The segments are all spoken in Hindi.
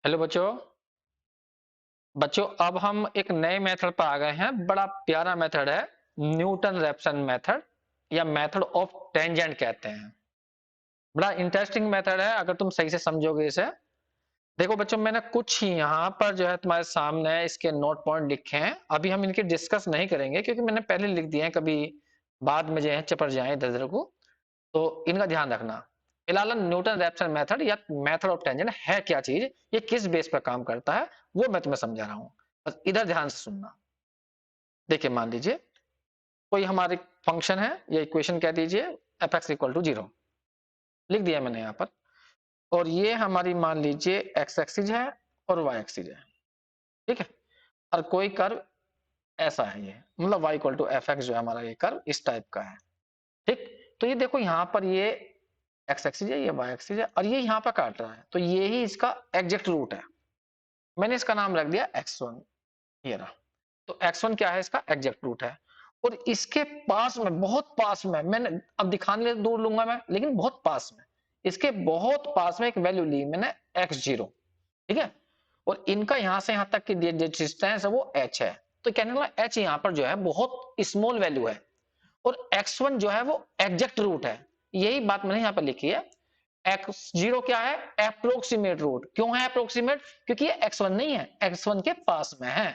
हेलो बच्चों। बच्चों अब हम एक नए मेथड पर आ गए हैं। बड़ा प्यारा मेथड है, न्यूटन रैप्सन मेथड या मेथड ऑफ टेंजेंट कहते हैं। बड़ा इंटरेस्टिंग मेथड है अगर तुम सही से समझोगे इसे। देखो बच्चों, मैंने कुछ ही यहाँ पर जो है तुम्हारे सामने इसके नोट पॉइंट लिखे हैं। अभी हम इनके डिस्कस नहीं करेंगे क्योंकि मैंने पहले लिख दिए हैं, कभी बाद में जो है चपर जाए इधर उधर को, तो इनका ध्यान रखना। फिलहाल न्यूटन रैप्सन मेथड या मेथड ऑफ टेंजेंट है क्या चीज, ये किस बेस पर काम करता है, वो मैं तुम्हें समझा रहा हूं। बस इधर ध्यान से सुनना। देखिए मान लीजिए कोई हमारी फंक्शन है या इक्वेशन कह दीजिए, f x equal to zero लिख दिया मैंने यहाँ पर। और ये हमारी मान लीजिए एक्स एक्सिस है और वाई एक्सिस है, ठीक है। और कोई कर्व ऐसा है, ये मतलब y equal to f x जो है हमारा, ये कर्व इस टाइप का है, ठीक। तो ये देखो यहाँ पर ये एक्स एक्सिस है, ये वाई एक्सिस है और ये यहाँ पर काट रहा है, तो ये ही इसका एग्जैक्ट रूट है। मैंने इसका नाम रख दिया x1, ये रहा। तो x1 क्या है, इसका एग्जैक्ट रूट है। और इसके पास में, बहुत पास में, मैंने अब दिखाने में दूर लूंगा मैं, लेकिन बहुत पास में, इसके बहुत पास में एक वैल्यू ली मैंने x0, ठीक है। और इनका यहां से यहां तक की डिस्टेंस है वो h है। तो कहने वाला h यहाँ पर जो है बहुत स्मॉल वैल्यू है और x1 जो है वो एग्जैक्ट रूट है। यही बात मैंने यहाँ पर लिखी है। x0 क्या है, अप्रोक्सीमेट रूट। क्यों है अप्रोक्सीमेट, क्योंकि ये x1 नहीं है, x1 के पास में है।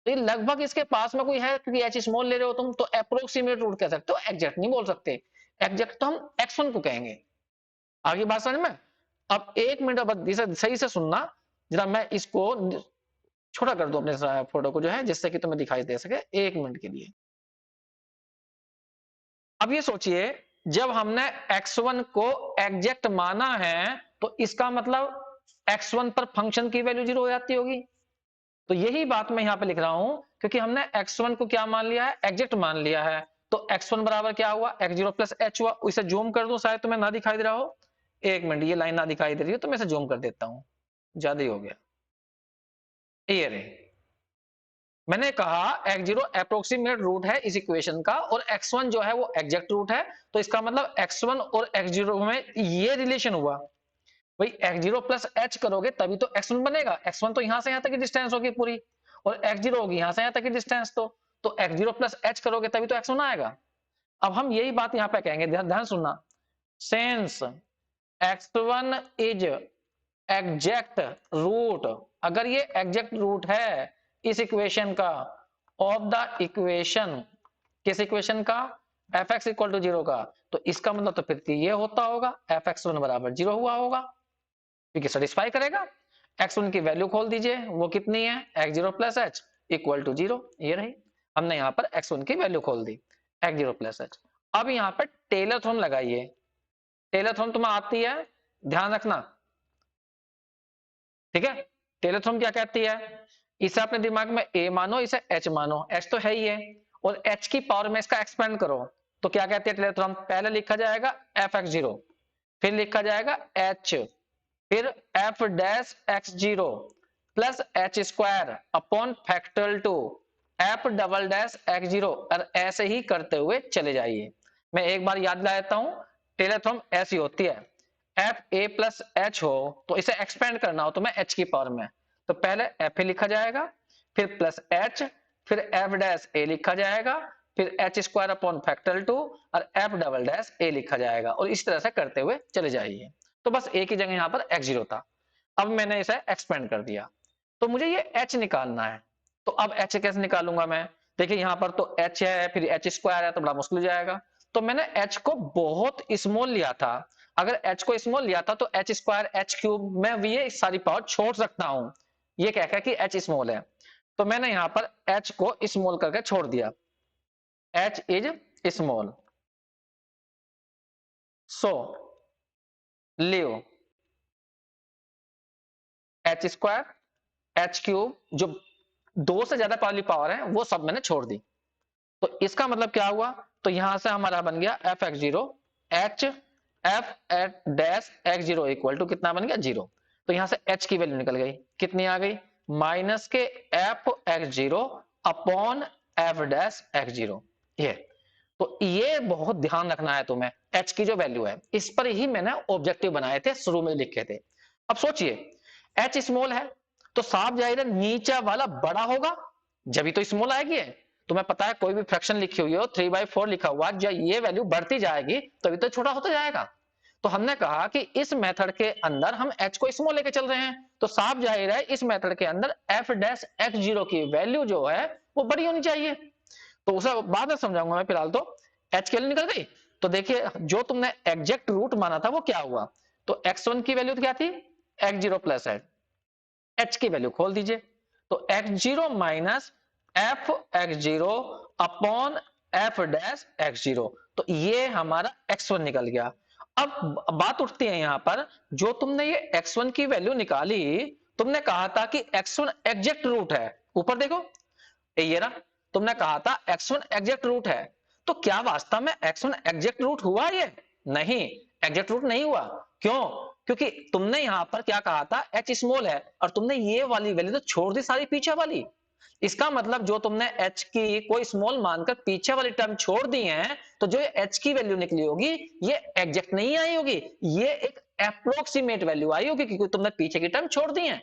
तो ये लगभग इसके पास में कोई है, क्योंकि h स्मॉल ले रहे हो तुम, तो अप्रोक्सीमेट रूट कह सकते हो, एग्जैक्ट नहीं बोल सकते। एग्जैक्ट तो हम x1 को कहेंगे। आगे बात समझ में। अब एक मिनट बाद इसे सही से सुनना जरा। मैं इसको छोटा कर दूं अपने फोटो को जो है, जिससे कि तुम्हें दिखाई दे सके, एक मिनट के लिए। अब ये सोचिए, जब हमने x1 को एग्जैक्ट माना है तो इसका मतलब x1 पर फंक्शन की वैल्यू जीरो हो जाती होगी। तो यही बात मैं यहां पे लिख रहा हूं, क्योंकि हमने x1 को क्या मान लिया है, एग्जैक्ट मान लिया है। तो x1 बराबर क्या हुआ, x0 प्लस h हुआ। इसे जूम कर दूं, शायद तुम्हें ना दिखाई दे रहा हो। एक मिनट, ये लाइन ना दिखाई दे रही हो तो मैं इसे जूम कर देता हूं, ज्यादा ही हो गया। ये रे, मैंने कहा x0 अप्रोक्सीमेट रूट है इस इक्वेशन का और x1 जो है वो एग्जैक्ट रूट है। तो इसका मतलब x1 और x0 में ये रिलेशन हुआ। भाई x0 प्लस h करोगे तभी तो x1 बनेगा। x1 तो यहां से यहां तक की डिस्टेंस होगी पूरी, और x0 होगी यहां से यहां तक की डिस्टेंस। तो x0 प्लस h करोगे तभी तो x1 आएगा। अब हम यही बात यहां पे कहेंगे, ध्यान ध्यान सुनना। Sense x1 is exact root, अगर ये एग्जैक्ट रूट है इस इक्वेशन का, ऑफ द इक्वेशन, किस इक्वेशन का, f x equal to zero का, तो इसका मतलब तो फिर ये होता होगा एफ एक्स वन बराबर जीरो हुआ होगा, क्योंकि सेटिस्फाई करेगा। x1 की वैल्यू खोल दीजिए, वो कितनी है, x0 plus h equal to zero, ये रही। हमने यहाँ पर x1 की वैल्यू खोल दी, x0 प्लस एच। अब यहाँ पर टेलर थ्योरम लगाइए। टेलर थ्योरम तुम्हें आती है, ध्यान रखना, ठीक है। टेलर थ्योरम क्या कहती है, इसे अपने दिमाग में a मानो, इसे h मानो, h तो है ही है, और h की पावर में इसका एक्सपेंड करो। तो क्या कहती है टेलर थ्योरम, पहले लिखा जाएगा एफ एक्स जीरो, फिर लिखा जाएगा h, फिर F dash x zero plus H square upon factorial two F double dash x zero, और ऐसे ही करते हुए चले जाइए। मैं एक बार याद दिला देता हूं, टेलर थ्योरम ऐसी होती है, एफ ए प्लस एच हो तो इसे एक्सपेंड करना हो तो मैं एच की पावर में, तो पहले एफ ए लिखा जाएगा, फिर प्लस एच, फिर एफ डैश ए लिखा जाएगा, फिर H square upon factorial two और एफ डबल डैश ए लिखा जाएगा, और इस तरह से करते हुए चले जाइए। तो बस एक ही जगह यहां पर x0 था, अब मैंने इसे एक्सपेंड कर दिया, तो मुझे ये h निकालना है। तो अब h कैसे निकालूंगा मैं, देखिए यहां पर तो h है, फिर h स्क्वायर है, तो बड़ा मुश्किल हो जाएगा। तो मैंने h को बहुत स्मॉल लिया था। अगर h को स्मॉल लिया था तो h स्क्वायर h क्यूब में भी ये सारी पावर छोड़ सकता हूं, ये कह के कि h स्मॉल है। तो मैंने यहां पर h को स्मॉल करके छोड़ दिया, h is small, so live H square H cube, जो दो से ज्यादा वाली पावर है वो सब मैंने छोड़ दी। तो इसका मतलब क्या हुआ, तो यहां से हमारा बन गया f x zero, h f at dash x zero equal to कितना बन गया, जीरो। तो यहां से एच की वैल्यू निकल गई, कितनी आ गई, माइनस के f x zero upon f dash x zero, ये। तो ये बहुत ध्यान रखना है तुम्हें, एच की जो वैल्यू है, इस पर ही मैंने ऑब्जेक्टिव बनाए थे, शुरू में लिखे थे। अब सोचिए, एच स्मॉल है तो साफ जाहिर है नीचे वाला बड़ा होगा, जब तो स्मॉल आएगी। तुम्हें पता है कोई भी फ्रैक्शन लिखी हुई हो 3/4 लिखा हुआ, जब ये वैल्यू बढ़ती जाएगी तभी तो छोटा होता जाएगा। तो हमने कहा कि इस मेथड के अंदर हम h को स्मॉल लेके चल रहे हैं, तो साफ जाहिर है इस मेथड के अंदर f डैश x0 की वैल्यू जो है वो बड़ी होनी चाहिए। तो उसे बाद में समझाऊंगा मैं, फिलहाल तो h की वैल्यू निकल गई। तो देखिए जो तुमने एग्जैक्ट रूट माना था वो क्या हुआ, तो x1 की वैल्यू क्या थी, x0 प्लस है, h की वैल्यू खोल दीजिए, तो x0 minus F x0 upon f dash x0, तो ये हमारा x1 निकल गया। अब बात उठती है यहां पर, जो तुमने ये x1 की वैल्यू निकाली, तुमने कहा था कि x1 एग्जैक्ट रूट है, ऊपर देखो ये रहा, तुमने कहा था x1 एग्जैक्ट रूट है, तो क्या वास्तव में x1 एग्जैक्ट रूट हुआ ये, नहीं एग्जैक्ट रूट नहीं हुआ। क्यों, क्योंकि तुमने यहां पर क्या कहा था h स्मॉल है, और तुमने ये वाली वैल्यू तो छोड़ दी सारी पीछे वाली। इसका मतलब जो तुमने h की कोई स्मॉल मानकर पीछे वाली टर्म छोड़ दी है, तो जो h की वैल्यू निकली होगी ये एग्जैक्ट नहीं आई होगी, ये एक अप्रोक्सीमेट वैल्यू आई होगी, क्योंकि तुमने पीछे की टर्म छोड़ दी है।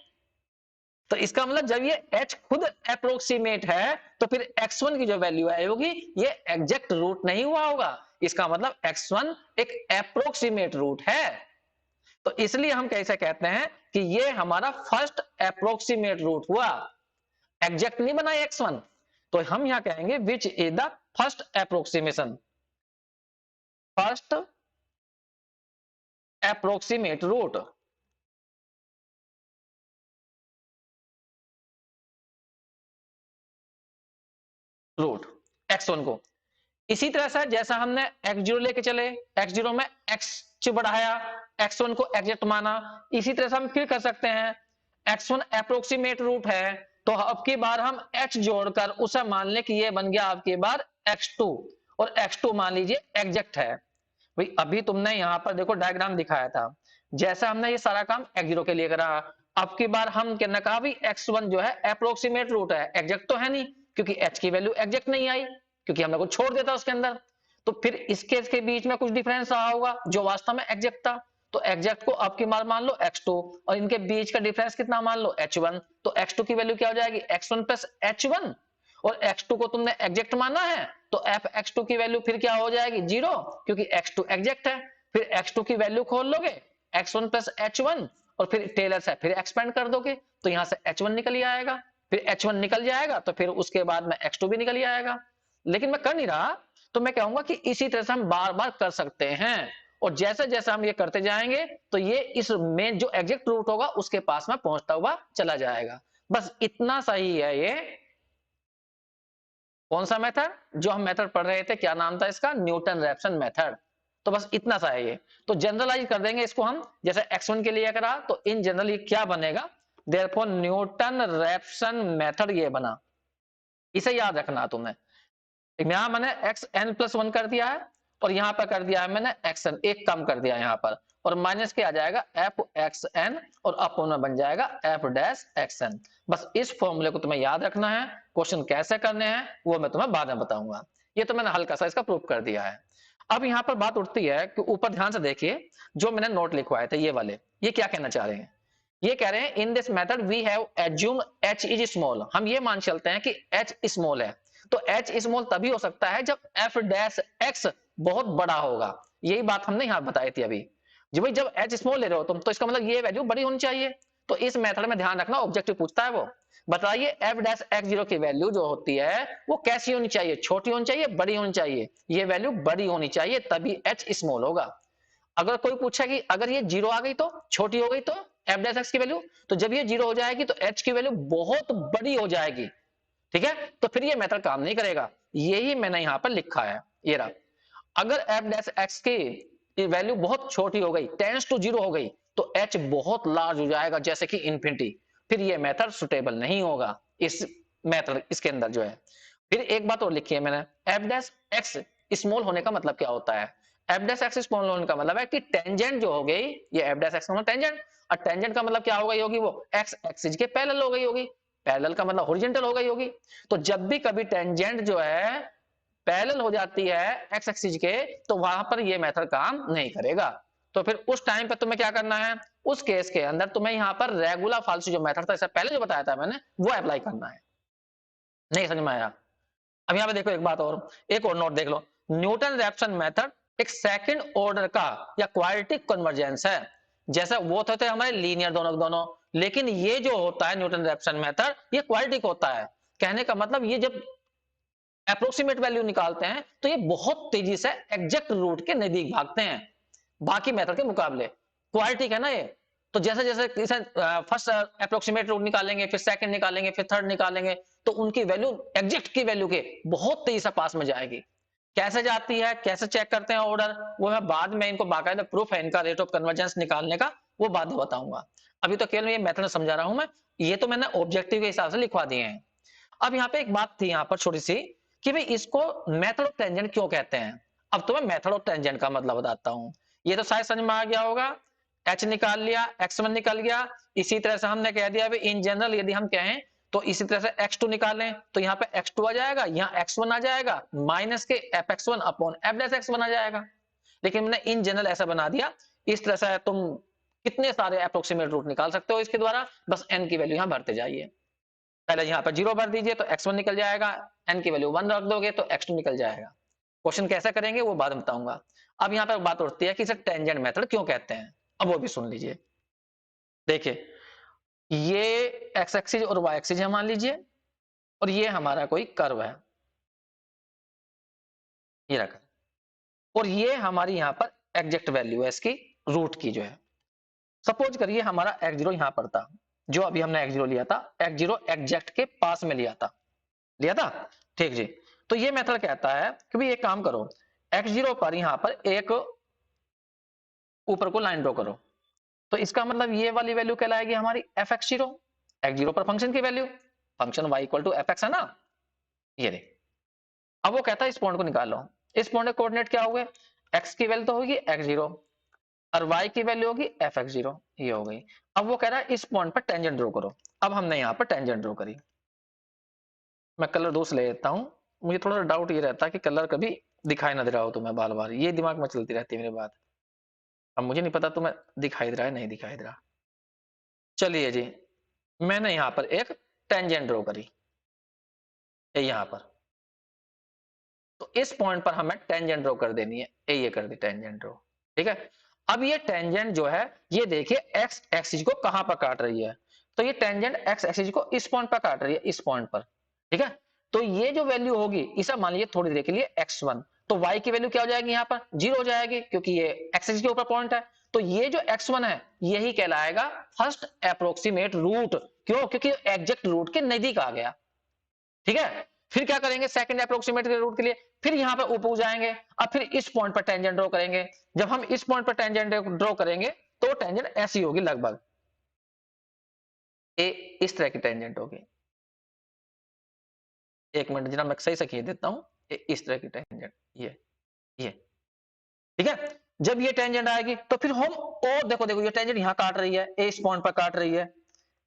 तो इसका मतलब जब ये h खुद अप्रोक्सीमेट है तो फिर x1 की जो वैल्यू आई होगी ये एग्जैक्ट रूट नहीं हुआ होगा, इसका मतलब x1 एक अप्रोक्सीमेट रूट है। तो इसलिए हम कैसे कहते हैं कि ये हमारा फर्स्ट अप्रोक्सीमेट रूट हुआ, एग्जैक्ट नहीं बना x1। तो हम यहां कहेंगे which is the first approximation, first approximate root, root x1 को। इसी तरह से जैसा हमने x0 लेके चले, x0 में x बढ़ाया, x1 को एग्जैक्ट माना, इसी तरह से हम फिर कर सकते हैं, x1 अप्रोक्सीमेट रूट है, तो अब की बार हम h जोड़कर उसे मान ले कि ये बन गया आपकी बार x2, और x2 मान लीजिए एग्जैक्ट है। भाई अभी तुमने यहां पर देखो डायग्राम दिखाया था, जैसा हमने ये सारा काम x0 के लिए करा, अब की बार हम कहना कहा भी x1 जो है अप्रोक्सीमेट रूट है, एग्जैक्ट तो है नहीं, क्योंकि h की वैल्यू एग्जैक्ट नहीं आई, क्योंकि हमने कुछ छोड़ देता उसके अंदर। तो फिर इसके बीच में कुछ डिफरेंस रहा होगा जो वास्तव में एग्जैक्ट था, तो एग्जैक्ट को आपकी मार मान लो x2, और इनके बीच का डिफरेंस कितना मान लो h1, तो x2 की वैल्यू क्या हो जाएगी x1 प्लस h1, और x2 को तुमने एग्जैक्ट माना है तो f x2 की वैल्यू फिर क्या हो जाएगी 0, क्योंकि x2 एग्जैक्ट है। फिर x2 की वैल्यू खोल लोगे x1 प्लस h1, और फिर टेलर से फिर एक्सपेंड कर दोगे तो यहां से h1 निकल ही आएगा, फिर h1 निकल जाएगा तो फिर उसके बाद में x2 भी निकल ही आएगा। लेकिन मैं कर नहीं रहा, तो मैं कहूंगा कि इसी तरह से हम बार बार कर सकते हैं, और जैसे जैसे हम ये करते जाएंगे तो ये इस मेन जो एग्जैक्ट रूट होगा उसके पास में पहुंचता हुआ चला जाएगा। बस इतना सही है ये। कौन सा मेथड, जो हम मेथड पढ़ रहे थे क्या नाम था इसका, न्यूटन रैप्सन मेथड। तो बस इतना सा है ये, तो जनरलाइज कर देंगे इसको हम, जैसे x1 के लिए करा तो इन जनरल ये क्या बनेगा, देयरफॉर न्यूटन रैप्सन मेथड ये बना, इसे याद रखना तुमने। यहां मैंने एक्स एन प्लस वन कर दिया है, और यहां पर कर दिया है मैंने एक्स एन, एक कम कर दिया यहां पर, और माइनस के आ जाएगा एफ एक्स एन, और अपोन में बन जाएगा एफ डैश एक्स एन। बस इस फॉर्मूले को तुम्हें याद रखना है, क्वेश्चन कैसे करने हैं वो मैं तुम्हें बाद में बताऊंगा। ये तो मैंने हल्का सा इसका प्रूफ कर दिया है। अब यहाँ पर बात उठती है कि ऊपर ध्यान से देखिए, जो मैंने नोट लिखवाए थे ये वाले, ये क्या कहना चाह रहे हैं, ये कह रहे हैं in this method we have assume h is small, हम ये मान चलते हैं कि h स्मॉल है, तो h स्मॉल तभी हो सकता है जब f डैश x बहुत बड़ा होगा, यही बात हमने यहां बताई थी अभी। जब भाई जब h स्मॉल ले रहे हो तुम, तो इसका मतलब ये वैल्यू बड़ी होनी चाहिए। तो इस मेथड में ध्यान रखना, ऑब्जेक्टिव पूछता है वो, बताइए f डैश x0 की वैल्यू जो होती है वो कैसी होनी चाहिए, छोटी होनी चाहिए बड़ी होनी चाहिए, ये वैल्यू बड़ी होनी चाहिए तभी h स्मॉल होगा। अगर कोई पूछा कि अगर ये जीरो आ गई तो, छोटी हो गई तो एफ डैश एक्स की वैल्यू, तो जब ये जीरो हो जाएगी तो एच की वैल्यू बहुत बड़ी हो जाएगी, ठीक है, तो फिर ये मेथड काम नहीं करेगा। यही मैंने यहां पर लिखा है, ये रहा, अगर एफ डैश एक्स की वैल्यू बहुत छोटी हो गई, टेंस टू जीरो हो गई, तो एच बहुत लार्ज हो जाएगा जैसे कि इन्फिनिटी, फिर ये मेथड सुटेबल नहीं होगा इस मेथड इसके अंदर जो है। फिर एक बात और लिखी है मैंने, एफ डैश एक्स स्मॉल होने का मतलब क्या होता है, एफ डैश एक्स स्मॉल होने का मतलब है कि टेंजेंट जो हो गई, ये एफ डैश एक्स का मतलब टेंजेंट, और टेंजेंट का मतलब क्या हो गई होगी, वो एक्स एक्सिस के पैरेलल हो गई होगी, पैरेलल का मतलब हॉरिजॉन्टल हो गई होगी। तो जब भी कभी टेंजेंट जो है पैरेलल हो जाती है एक्स एक्सिस के, तो वहां पर ये मेथड काम नहीं करेगा। तो फिर उस टाइम पे तुम्हें क्या करना है, उस केस के अंदर तुम्हें यहाँ पर रेगुलर फाल्सू जो मेथड था, इससे पहले जो बताया था मैंने, वो अप्लाई करना है। नहीं समझ में आया? अब यहाँ पे देखो एक बात और, एक और नोट देख लो। न्यूटन रैप्सन मेथड एक सेकंड ऑर्डर का या क्वाड्रेटिक कन्वर्जेंस है। जैसे वो होते हैं हमारे लीनियर दोनों दोनों, लेकिन ये जो होता है न्यूटन रैप्सन मेथड, ये क्वाड्रेटिक होता है। कहने का मतलब ये जब अप्रोक्सीमेट वैल्यू निकालते हैं तो ये बहुत तेजी से एग्जैक्ट रूट के नजदीक भागते हैं बाकी मेथड के मुकाबले। क्वाड्रेटिक है ना ये, तो जैसे जैसे फर्स्ट अप्रोक्सीमेट रूट निकालेंगे, फिर सेकंड निकालेंगे, फिर थर्ड निकालेंगे, तो उनकी वैल्यू एग्जैक्ट की वैल्यू के बहुत तेजी से पास में जाएगी। कैसे जाती है, कैसे चेक करते हैं ऑर्डर, वो मैं बाद में इनको बाकायदा प्रूफ है इनका रेट ऑफ कन्वर्जेंस निकालने का, वो बाद में बताऊंगा। अभी तो केवल ये मेथड समझा रहा हूं मैं, ये तो मैंने ऑब्जेक्टिव के हिसाब से लिखवा दिए हैं। अब यहाँ पे एक बात थी यहाँ पर छोटी सी, कि भाई इसको मेथड ऑफ टेंजेंट क्यों कहते हैं। अब तो मैं मेथड ऑफ टेंजेंट का मतलब बताता हूं। ये तो शायद समझ में आ गया होगा। h निकाल लिया, x1 निकल गया। इसी तरह से हमने कह दिया इन जनरल यदि हम कहें तो इसी तरह से x2 निकालें तो यहाँ पे x2 आ जाएगा, यहाँ x1 आ जाएगा, माइनस के fx1 अपॉन f'(x1) आ जाएगा। लेकिन मैंने इन जनरल ऐसा बना दिया। इस तरह से तुम कितने सारे अप्रोक्सीमेट रूट निकाल सकते हो इसके द्वारा, बस n की वैल्यू यहाँ भरते जाइए। पहले यहाँ पर 0 भर दीजिए तो x1 निकल जाएगा, n की वैल्यू 1 रख दोगे तो x2 निकल जाएगा। क्वेश्चन कैसे करेंगे वो बाद में बताऊंगा। अब यहाँ पर बात उठती है कि इसे टेंजेंट मेथड क्यों कहते हैं, अब वो भी सुन लीजिए। देखिए ये एक्स एक्सिस और वाई एक्सिस है मान लीजिए, और ये हमारा कोई कर्व है, ये रखा, और ये हमारी यहाँ पर एग्जैक्ट वैल्यू है इसकी रूट की जो है। सपोज करिए हमारा x0 यहाँ पर था, जो अभी हमने x0 लिया था, x0 एग्जैक्ट के पास में लिया था, ठीक जी। तो ये मेथड कहता है कि भाई एक काम करो, x0 पर यहाँ पर एक ऊपर को लाइन ड्रॉ करो, तो इसका मतलब ये वाली वैल्यू कहलाएगी हमारी fx0, x0 पर फंक्शन की value, function y equal to fx है ना, ये देख। अब वो कहता है इस पॉइंट को निकालो, इस पॉइंट के कोऑर्डिनेट क्या हुए, x की वैल्यू तो होगी x0 और y की वैल्यू होगी fx0, ये हो गई। अब वो कह रहा है इस पॉइंट पर टेंजेंट ड्रॉ करो। अब हमने यहाँ पर टेंजेंट ड्रॉ करी, मैं कलर दूसरा ले लेता हूँ। मुझे थोड़ा डाउट ये रहता है कि कलर कभी दिखाई ना दे रहा हो तुम्हें बार बार, ये दिमाग में चलती रहती है मेरी बात। अब मुझे नहीं पता तुम्हें दिखाई दे रहा है नहीं दिखाई दे रहा। चलिए जी, मैंने यहाँ पर एक टेंजेंट ड्रॉ करी यहाँ पर, तो इस पॉइंट पर हमें टेंजेंट ड्रॉ कर देनी है, ये कर दी टेंजेंट ड्रॉ, ठीक है। अब ये टेंजेंट जो है, ये देखिए एक्स एक्सिस को कहां पर काट रही है, तो ये टेंजेंट एक्स एक्सिस को इस पॉइंट पर काट रही है, इस पॉइंट पर, ठीक है। तो ये जो वैल्यू होगी, इसे मान लीजिए थोड़ी देर के लिए x1, तो y की वैल्यू क्या हो जाएगी, यहाँ पर 0 हो जाएगी, क्योंकि ये एक्स एक्सिस के ऊपर पॉइंट है। तो ये जो x1 है यही कहलाएगा फर्स्ट अप्रोक्सीमेट रूट, क्यों, क्योंकि एग्जैक्ट रूट के नजदीक आ गया, ठीक है। फिर क्या करेंगे, सेकंड अप्रोक्सीमेट रूट के लिए फिर यहां पर ऊपर जाएंगे, अब फिर इस पॉइंट पर टेंजेंट ड्रॉ करेंगे। जब हम इस पॉइंट पर टेंजेंट ड्रॉ करेंगे तो टेंजेंट ऐसी होगी लगभग, इस तरह की टेंजेंट होगी। एक मिनट जरा मैं सही से खींच देता हूं, इस तरह की टेंजेंट, ये ठीक है। जब ये टेंजेंट आएगी तो फिर हम, और देखो देखो ये टेंजेंट यहां काट रही है, इस पॉइंट पर काट रही है,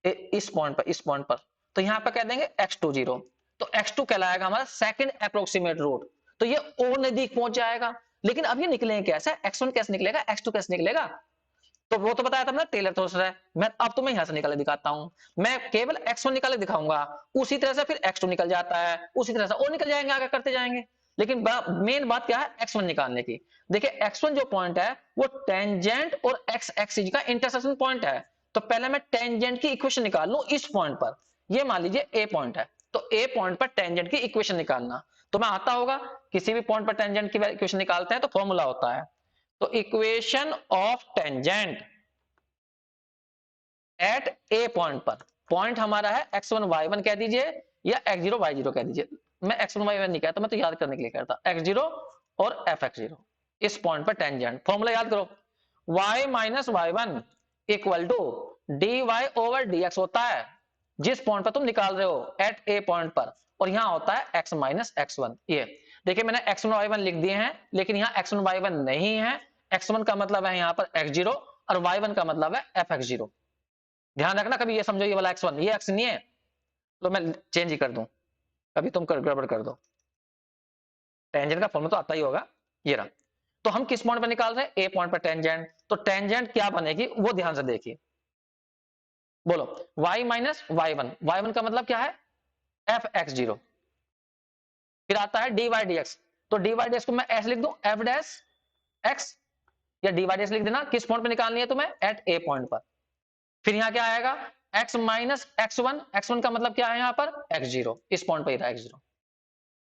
इस पॉइंट पर, तो यहां पर कह देंगे x20, तो x2 कहलाएगा हमारा सेकंड अप्रोक्सीमेट रूट, तो ये और नजदीक पहुंच जाएगा। लेकिन अब ये निकलेंगे कैसे, x1 कैसे निकलेगा, x2 कैसे निकलेगा, तो वो तो बताया था ना टेलर थ्योरम है। मैं अब तुम्हें यहां से निकाले दिखाता हूं, मैं केवल x1 निकाले दिखाऊंगा, उसी तरह से फिर x2 निकल जाता है, उसी तरह से और निकल जाएंगे, आगे करते जाएंगे। लेकिन मेन बात क्या है, x1 निकालने की। देखिए x1 जो पॉइंट है वो टेंजेंट और x एक्सिस का इंटरसेक्शन पॉइंट है, तो पहले मैं टेंजेंट की इक्वेशन निकाल लूं इस पॉइंट पर। ये मान लीजिए a पॉइंट है, तो a पॉइंट पर टेंजेंट की इक्वेशन निकालना, तो मैं आता होगा, किसी भी पॉइंट पर टेंजेंट की इक्वेशन निकालते हैं तो फॉर्मूला होता है, तो equation of tangent at A point पर, पॉइंट हमारा है x1 y1 कह दीजिए या x0 y0 कह दीजिए। मैं x1 y1 नहीं कहता, मैं तो याद करने के लिए कहता x0 और fx0, इस पॉइंट पर टेंजेंट। फॉर्मूला याद करो, y minus y1 equal to dy over dx होता है, जिस पॉइंट पर तुम निकाल रहे हो एट ए पॉइंट पर, और यहां होता है x माइनस x1। ये देखिए मैंने x1 y1 लिख दिए हैं, लेकिन यहाँ x1 y1 नहीं है, x1 का मतलब है यहाँ पर x0 और y1 का मतलब है fx0। ध्यान रखना, कभी ये समझो ये वाला x1 ये x नहीं है, तो मैं चेंज ही कर दूं, कभी तुम गड़बड़ कर दो। टेंजेंट का फॉर्मूला तो आता ही होगा, ये रहा। तो हम किस पॉइंट पर निकाल रहे हैं? ए पॉइंट पर टेंजेंट। तो टेंजेंट क्या बनेगी वो ध्यान से देखिए। बोलो y माइनस y1, y1 का मतलब क्या है? F x zero. फिर आता है dy dx, तो dy dx को मैं ऐसे लिख दूं एफ डैश एक्स, या dy dx लिख देना। किस पॉइंट पे निकालनी है तुम्हें? एट ए पॉइंट पर। फिर यहां क्या आएगा? x माइनस x1, x1 का मतलब क्या है यहां पर? x0, इस पॉइंट पर ही था x0।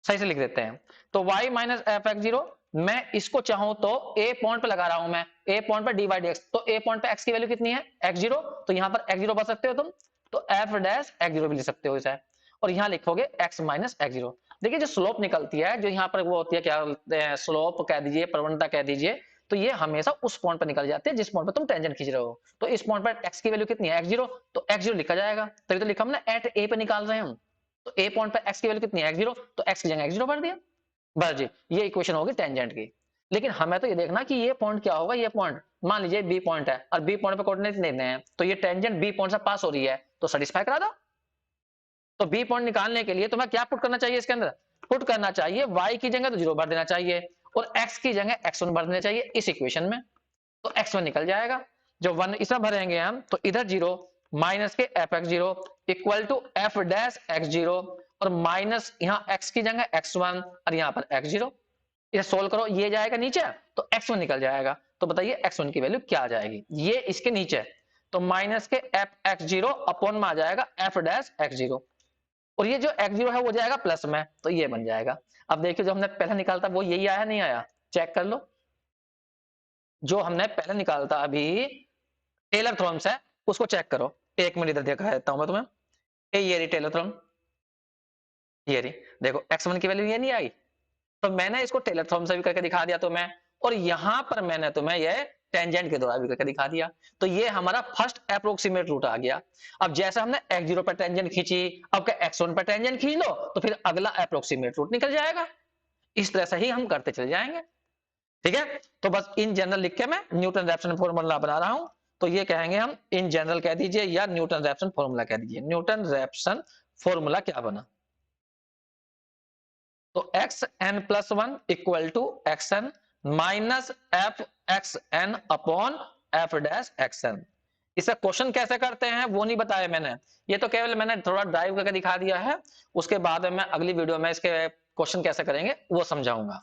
सही से लिख देते हैं। तो y minus f x zero, मैं इसको चाहूं तो ए पॉइंट पे लगा रहा हूं मैं, ए पॉइंट पे dy dx, तो ए पॉइंट पे x की वैल्यू कितनी है? x0, तो यहां पर x0 भर सकते हो तुम, तो एफ डैश x0 भी लिख सकते हो इसे, और यहां लिखोगे x माइनस x0। देखिए जो स्लोप निकलती है, जो यहाँ पर वो होती है, क्या बोलते हैं, स्लोप कह दीजिए, प्रवणता कह दीजिए, तो ये हमेशा उस पॉइंट पर निकल जाती है जिस पॉइंट पर तुम टेंजेंट खींच रहे हो। तो इस पॉइंट पर x की वैल्यू कितनी है? x0, तो x0 लिखा जाएगा, तभी तो लिखा हमने एट ए पे निकाल रहे हैं हम। तो ए पॉइंट पर x की वैल्यू कितनी है? x0, तो x की जगह x0 भर दिया, बस जी, ये इक्वेशन होगी टेंजेंट की। लेकिन हमें तो ये देखना कि ये पॉइंट क्या होगा। ये पॉइंट मान लीजिए बी पॉइंट है, और बी पॉइंट पे कोऑर्डिनेट देने हैं, तो ये टेंजेंट बी पॉइंट से पास हो रही है, तो सेटिस्फाई करा दो। तो बी पॉइंट निकालने के लिए तुम्हें क्या पुट करना चाहिए इसके अंदर? पुट करना चाहिए y की जगह तो 0 भर देना चाहिए, और x की जगह x1 भर देना चाहिए इस इक्वेशन में, तो x1 निकल जाएगा। जो 1 इसमें भरेंगे हम, तो इधर 0 माइनस के f x zero equal to f dash x zero, और माइनस यहाँ x की जगह x1 और यहाँ पर x0। इसे सोल्व करो, ये जाएगा नीचे, तो x1 निकल जाएगा। तो बताइए x1 की वैल्यू क्या आ जाएगी? ये इसके नीचे, तो माइनस के एफ एक्स जीरो अपॉन में आ जाएगा एफ डैश एक्स जीरो, और ये जो x0 है वो जाएगा प्लस में, तो ये बन जाएगा। अब देखिए जो हमने पहले निकाला था वो यही आया नहीं आया? चेक कर लो। जो हमने पहले निकाला था अभी टेलर थ्योरम है, उसको चेक करो। एक मिनट इधर देखा देता हूं मैं तुम्हें। ये रही टेलर थ्योरम, ये रही, देखो x1 की वैल्यू ये नहीं आई, तो मैंने इसको टेलर थ्योरम से भी करके दिखा दिया तुम्हें, और यहां पर मैंने तुम्हें ये टेंजेंट के द्वारा भी करके दिखा दिया। तो ये हमारा फर्स्ट अप्रोक्सीमेट रूट आ गया। अब जैसे हमने x0 पर टेंजेंट खींची, अब क्या x1 पर टेंजेंट खींच लो, तो फिर अगला अप्रोक्सीमेट रूट निकल जाएगा। इस तरह से ही हम करते चले जाएंगे। ठीक है, तो बस इन जनरल लिख के मैं न्यूटन रैप्सन फॉर्मूला बना रहा हूं। तो ये कहेंगे हम इन जनरल कह दीजिए, या न्यूटन रैप्सन फॉर्मूला कह दीजिए। न्यूटन रैप्सन फॉर्मूला क्या बना? तो x n plus one equal to x n minus f x n upon f dash x n. इसे क्वेश्चन कैसे करते हैं वो नहीं बताया मैंने, ये तो केवल मैंने थोड़ा ड्राइव करके दिखा दिया है। उसके बाद में मैं अगली वीडियो में इसके क्वेश्चन कैसे करेंगे वो समझाऊंगा।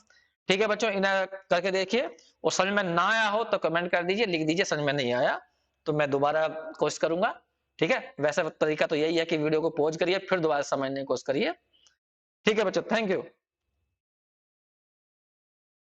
ठीक है बच्चों, इन्हें करके देखिए, और समझ में ना आया हो तो कमेंट कर दीजिए, लिख दीजिए समझ में नहीं आया, तो मैं दोबारा कोशिश करूंगा। ठीक है, वैसे तरीका तो यही है कि वीडियो को पॉज करिए, फिर दोबारा समझने की कोशिश करिए। ठीक है बच्चों, थैंक यू।